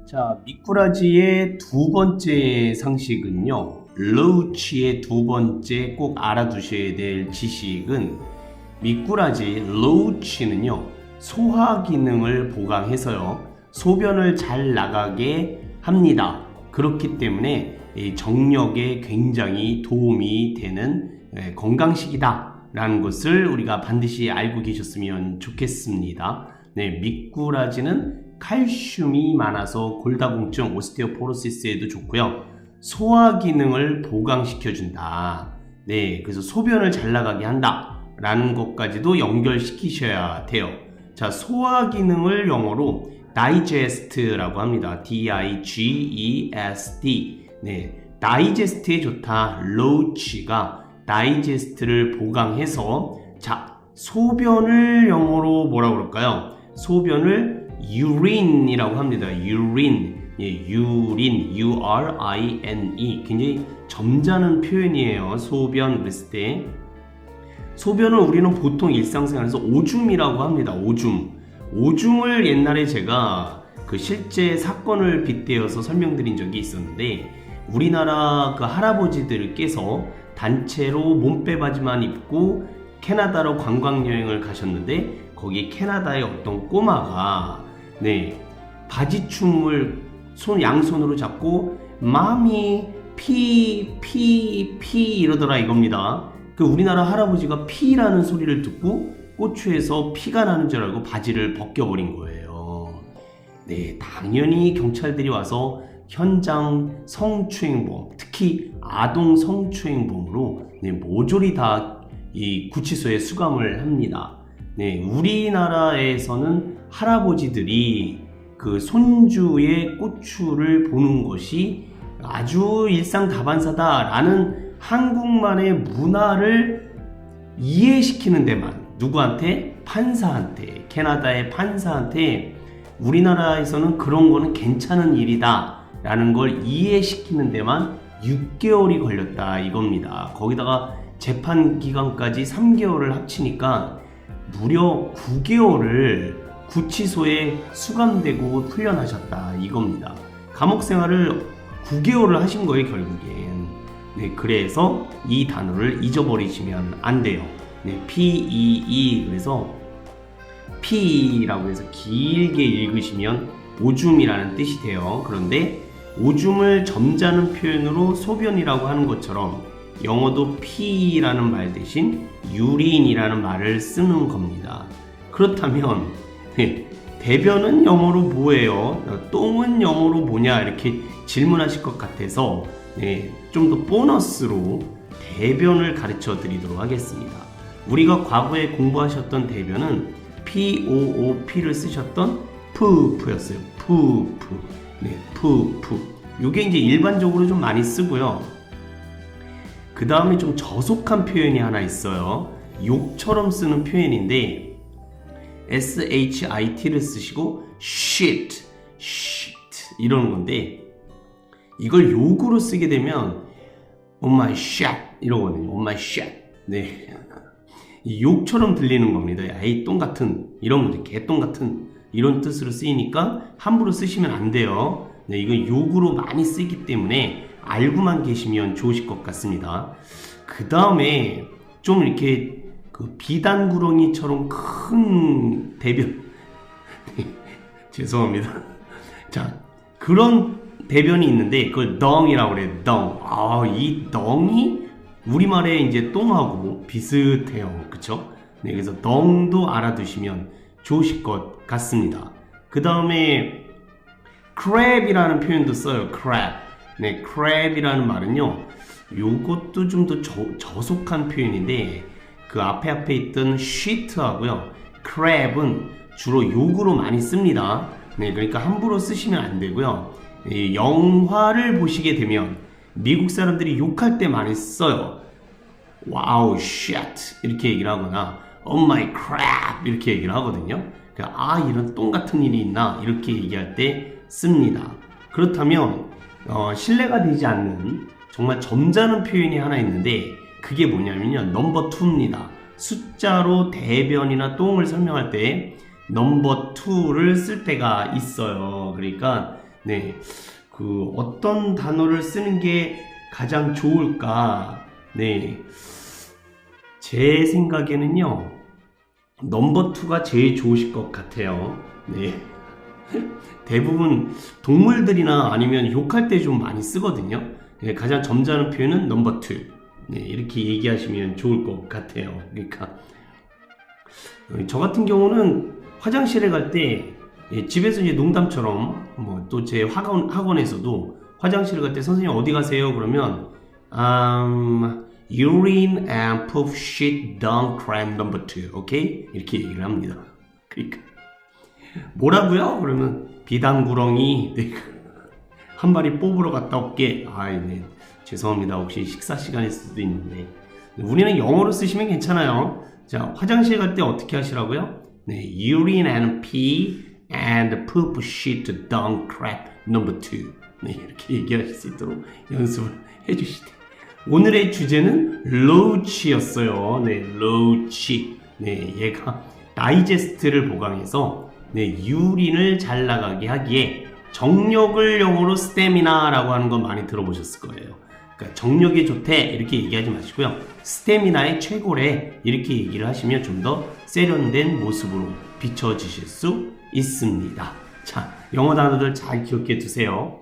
자, 미꾸라지의 두 번째 상식은요. 로치의 두 번째 꼭 알아두셔야 될 지식은 미꾸라지 로치는요. 소화 기능을 보강해서요. 소변을 잘 나가게 합니다. 그렇기 때문에 정력에 굉장히 도움이 되는 건강식이다 라는 것을 우리가 반드시 알고 계셨으면 좋겠습니다. 네, 미꾸라지는 칼슘이 많아서 골다공증, 오스테오포로시스에도 좋고요. 소화 기능을 보강시켜준다. 네, 그래서 소변을 잘 나가게 한다 라는 것까지도 연결시키셔야 돼요. 자, 소화 기능을 영어로 digest라고 합니다. D-I-G-E-S-T. 네, 다이제스트에 좋다. 로치가 다이제스트를 보강해서, 자, 소변을 영어로 뭐라고 그럴까요? 소변을 유린이라고 합니다. 유린. 예, 유린. U-R-I-N-E. 굉장히 점잖은 표현이에요. 소변 그랬을 때. 소변을 우리는 보통 일상생활에서 오줌이라고 합니다. 오줌을 옛날에 제가 그 실제 사건을 빗대어서 설명드린 적이 있었는데, 우리나라 그 할아버지들께서 단체로 몸빼바지만 입고 캐나다로 관광여행을 가셨는데, 거기 캐나다의 어떤 꼬마가 바지춤을 양손으로 잡고 마미 피 이러더라 이겁니다. 그 우리나라 할아버지가 피라는 소리를 듣고 꼬추에서 피가 나는 줄 알고 바지를 벗겨버린 거예요. 네, 당연히 경찰들이 와서 현장 성추행범, 특히 아동 성추행범으로 모조리 다 이 구치소에 수감을 합니다. 네, 우리나라에서는 할아버지들이 그 손주의 꼬추를 보는 것이 아주 일상다반사다라는 한국만의 문화를 이해시키는 데만, 누구한테? 판사한테, 캐나다의 판사한테 우리나라에서는 그런 거는 괜찮은 일이다 라는 걸 이해시키는 데만 6개월이 걸렸다 이겁니다. 거기다가 재판 기간까지 3개월을 합치니까 무려 9개월을 구치소에 수감되고 훈련하셨다 이겁니다. 감옥 생활을 9개월을 하신 거예요 결국엔. 네, 그래서 이 단어를 잊어버리시면 안 돼요. 네, P-E-E. 그래서 P라고 해서 길게 읽으시면 오줌이라는 뜻이 돼요. 그런데 오줌을 점잖은 표현으로 소변이라고 하는 것처럼 영어도 P라는 말 대신 유린이라는 말을 쓰는 겁니다. 그렇다면 대변은 영어로 뭐예요? 똥은 영어로 뭐냐? 이렇게 질문하실 것 같아서 좀 더 보너스로 대변을 가르쳐 드리도록 하겠습니다. 우리가 과거에 공부하셨던 대변은 P-O-O-P를 쓰셨던 푸푸였어요. 푸푸. 네, 푸푸. 요게 이제 일반적으로 좀 많이 쓰고요. 그 다음에 좀 저속한 표현이 하나 있어요. 욕처럼 쓰는 표현인데 shit를 쓰시고 shit 이러는 건데, 이걸 욕으로 쓰게 되면 oh my shit 이러거든요. oh my shit. 네, 욕처럼 들리는 겁니다. 야이 똥 같은 이런 거죠. 개똥 같은 이런 뜻으로 쓰이니까 함부로 쓰시면 안 돼요. 네, 이건 욕으로 많이 쓰기 때문에 알고만 계시면 좋으실 것 같습니다. 그 다음에 좀 이렇게 그 비단구렁이처럼 큰 대변 죄송합니다. 자, 그런 대변이 있는데 그걸 덩이라고 그래요. 덩. 이 덩이 우리말에 이제 똥하고 비슷해요. 그쵸? 네, 그래서 덩도 알아두시면 좋으실 것 같습니다. 그 다음에 crab이라는 표현도 써요. crab. 네, crab이라는 말은요, 요것도 좀 더 저속한 표현인데, 그 앞에 있던 shit하고요, crab은 주로 욕으로 많이 씁니다. 네, 그러니까 함부로 쓰시면 안 되고요. 영화를 보시게 되면 미국 사람들이 욕할 때 많이 써요. 와우, shit 이렇게 얘기를 하거나 oh my crap 이렇게 얘기를 하거든요. 이런 똥 같은 일이 있나 이렇게 얘기할 때 씁니다. 그렇다면 신뢰가 되지 않는 정말 점잖은 표현이 하나 있는데, 그게 뭐냐면요, 넘버 2입니다. 숫자로 대변이나 똥을 설명할 때 넘버 2를 쓸 때가 있어요. 그러니까 네, 그 어떤 단어를 쓰는 게 가장 좋을까? 네, 제 생각에는요, 넘버 2가 제일 좋으실 것 같아요. 네. 대부분 동물들이나 아니면 욕할 때 좀 많이 쓰거든요. 네, 가장 점잖은 표현은 넘버 2. 네, 이렇게 얘기하시면 좋을 것 같아요. 그러니까 저 같은 경우는 화장실에 갈 때 집에서 이제 농담처럼 뭐 또 제 학원에서도 화장실에 갈 때 선생님 어디 가세요? 그러면 urine and poop shit dung crime number 2, 오케이? 이렇게 얘기를 합니다. 그러니까 뭐라고요? 그러면 비단구렁이 네. 한 마리 뽑으러 갔다 올게. 아이, 네. 죄송합니다. 혹시 식사 시간일 수도 있는데 우리는 영어로 쓰시면 괜찮아요. 자, 화장실 갈 때 어떻게 하시라고요? 네, urine and pee and poop shit dung crap number 2. 네, 이렇게 얘기하실 수 있도록 연습을 해주시대. 오늘의 주제는 로치였어요. 네, 로치. 네, 얘가 다이제스트를 보강해서 네, 유린을 잘 나가게 하기에 정력을 영어로 스태미나라고 하는 건 많이 들어보셨을 거예요. 그러니까 정력에 좋대 이렇게 얘기하지 마시고요. 스태미나의 최고래 이렇게 얘기를 하시면 좀 더 세련된 모습으로 비춰지실 수 있습니다. 자, 영어 단어들 잘 기억해 두세요.